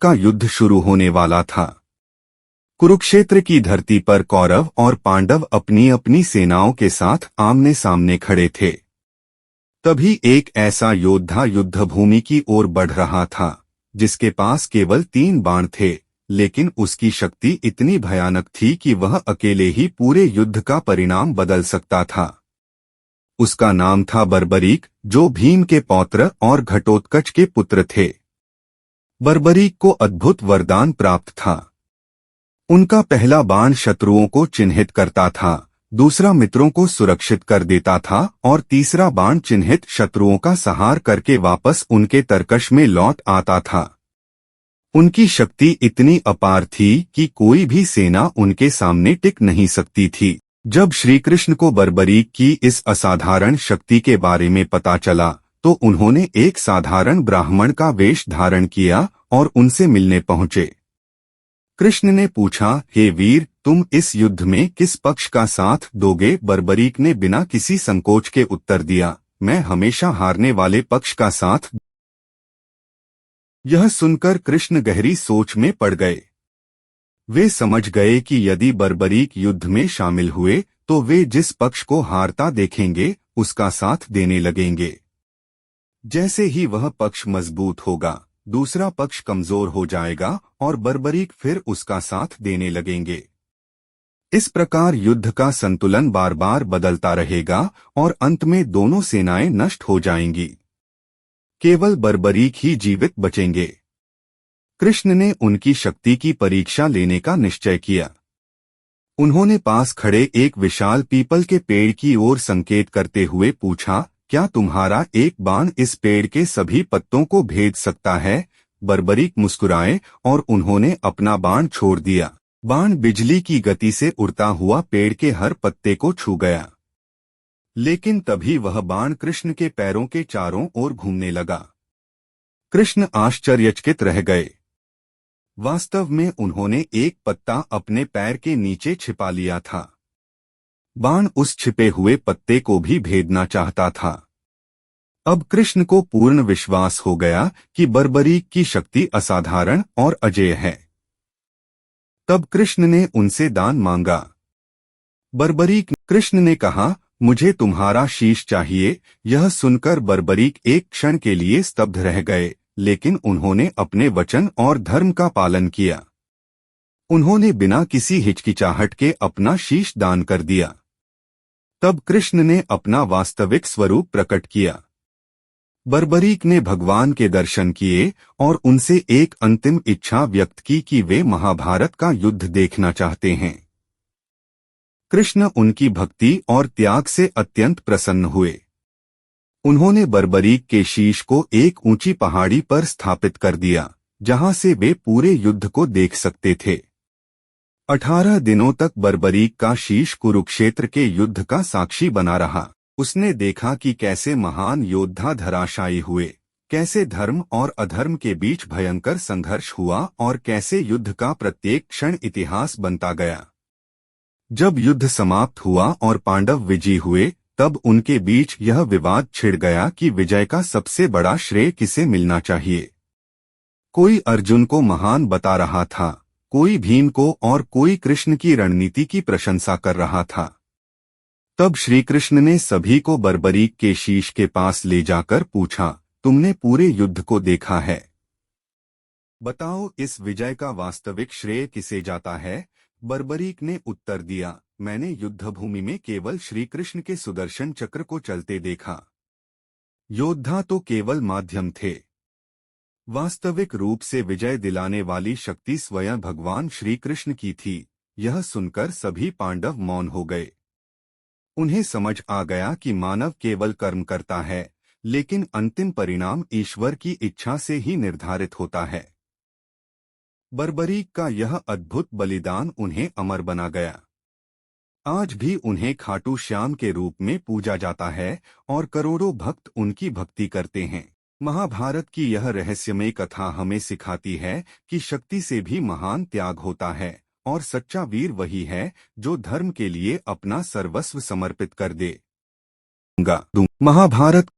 का युद्ध शुरू होने वाला था। कुरुक्षेत्र की धरती पर कौरव और पांडव अपनी अपनी सेनाओं के साथ आमने सामने खड़े थे। तभी एक ऐसा योद्धा युद्धभूमि की ओर बढ़ रहा था जिसके पास केवल 3 बाण थे, लेकिन उसकी शक्ति इतनी भयानक थी कि वह अकेले ही पूरे युद्ध का परिणाम बदल सकता था। उसका नाम था बर्बरीक, जो भीम के पौत्र और घटोत्कच के पुत्र थे। बर्बरीक को अद्भुत वरदान प्राप्त था। उनका पहला बाण शत्रुओं को चिन्हित करता था, दूसरा मित्रों को सुरक्षित कर देता था और तीसरा बाण चिन्हित शत्रुओं का संहार करके वापस उनके तरकश में लौट आता था। उनकी शक्ति इतनी अपार थी कि कोई भी सेना उनके सामने टिक नहीं सकती थी। जब श्रीकृष्ण को बर्बरीक की इस असाधारण शक्ति के बारे में पता चला तो उन्होंने एक साधारण ब्राह्मण का वेश धारण किया और उनसे मिलने पहुंचे। कृष्ण ने पूछा, हे वीर, तुम इस युद्ध में किस पक्ष का साथ दोगे? बर्बरीक ने बिना किसी संकोच के उत्तर दिया, मैं हमेशा हारने वाले पक्ष का साथ। यह सुनकर कृष्ण गहरी सोच में पड़ गए। वे समझ गए कि यदि बर्बरीक युद्ध में शामिल हुए तो वे जिस पक्ष को हारता देखेंगे उसका साथ देने लगेंगे। जैसे ही वह पक्ष मजबूत होगा, दूसरा पक्ष कमजोर हो जाएगा और बर्बरीक फिर उसका साथ देने लगेंगे। इस प्रकार युद्ध का संतुलन बार बार बदलता रहेगा और अंत में दोनों सेनाएं नष्ट हो जाएंगी। केवल बर्बरीक ही जीवित बचेंगे। कृष्ण ने उनकी शक्ति की परीक्षा लेने का निश्चय किया। उन्होंने पास खड़े एक विशाल पीपल के पेड़ की ओर संकेत करते हुए पूछा, क्या तुम्हारा एक बाण इस पेड़ के सभी पत्तों को भेद सकता है? बर्बरीक मुस्कुराए और उन्होंने अपना बाण छोड़ दिया। बाण बिजली की गति से उड़ता हुआ पेड़ के हर पत्ते को छू गया, लेकिन तभी वह बाण कृष्ण के पैरों के चारों ओर घूमने लगा। कृष्ण आश्चर्यचकित रह गए। वास्तव में उन्होंने एक पत्ता अपने पैर के नीचे छिपा लिया था। बाण उस छिपे हुए पत्ते को भी भेदना चाहता था। अब कृष्ण को पूर्ण विश्वास हो गया कि बर्बरीक की शक्ति असाधारण और अजेय है। तब कृष्ण ने उनसे दान मांगा। कृष्ण ने कहा, मुझे तुम्हारा शीश चाहिए। यह सुनकर बर्बरीक एक क्षण के लिए स्तब्ध रह गए, लेकिन उन्होंने अपने वचन और धर्म का पालन किया। उन्होंने बिना किसी हिचकिचाहट के अपना शीश दान कर दिया। तब कृष्ण ने अपना वास्तविक स्वरूप प्रकट किया। बर्बरीक ने भगवान के दर्शन किए और उनसे एक अंतिम इच्छा व्यक्त की कि वे महाभारत का युद्ध देखना चाहते हैं। कृष्ण उनकी भक्ति और त्याग से अत्यंत प्रसन्न हुए। उन्होंने बर्बरीक के शीश को एक ऊंची पहाड़ी पर स्थापित कर दिया, जहां से वे पूरे युद्ध को देख सकते थे। 18 दिनों तक बर्बरीक का शीश कुरुक्षेत्र के युद्ध का साक्षी बना रहा। उसने देखा कि कैसे महान योद्धा धराशायी हुए, कैसे धर्म और अधर्म के बीच भयंकर संघर्ष हुआ और कैसे युद्ध का प्रत्येक क्षण इतिहास बनता गया। जब युद्ध समाप्त हुआ और पांडव विजयी हुए, तब उनके बीच यह विवाद छिड़ गया कि विजय का सबसे बड़ा श्रेय किसे मिलना चाहिए। कोई अर्जुन को महान बता रहा था, कोई भीम को और कोई कृष्ण की रणनीति की प्रशंसा कर रहा था। तब श्री कृष्ण ने सभी को बर्बरीक के शीश के पास ले जाकर पूछा, तुमने पूरे युद्ध को देखा है, बताओ इस विजय का वास्तविक श्रेय किसे जाता है? बर्बरीक ने उत्तर दिया, मैंने युद्धभूमि में केवल श्री कृष्ण के सुदर्शन चक्र को चलते देखा। योद्धा तो केवल माध्यम थे। वास्तविक रूप से विजय दिलाने वाली शक्ति स्वयं भगवान श्री कृष्ण की थी। यह सुनकर सभी पांडव मौन हो गए। उन्हें समझ आ गया कि मानव केवल कर्म करता है, लेकिन अंतिम परिणाम ईश्वर की इच्छा से ही निर्धारित होता है। बर्बरीक का यह अद्भुत बलिदान उन्हें अमर बना गया। आज भी उन्हें खाटू श्याम के रूप में पूजा जाता है और करोड़ों भक्त उनकी भक्ति करते हैं। महाभारत की यह रहस्यमय कथा हमें सिखाती है कि शक्ति से भी महान त्याग होता है और सच्चा वीर वही है जो धर्म के लिए अपना सर्वस्व समर्पित कर दे। महाभारत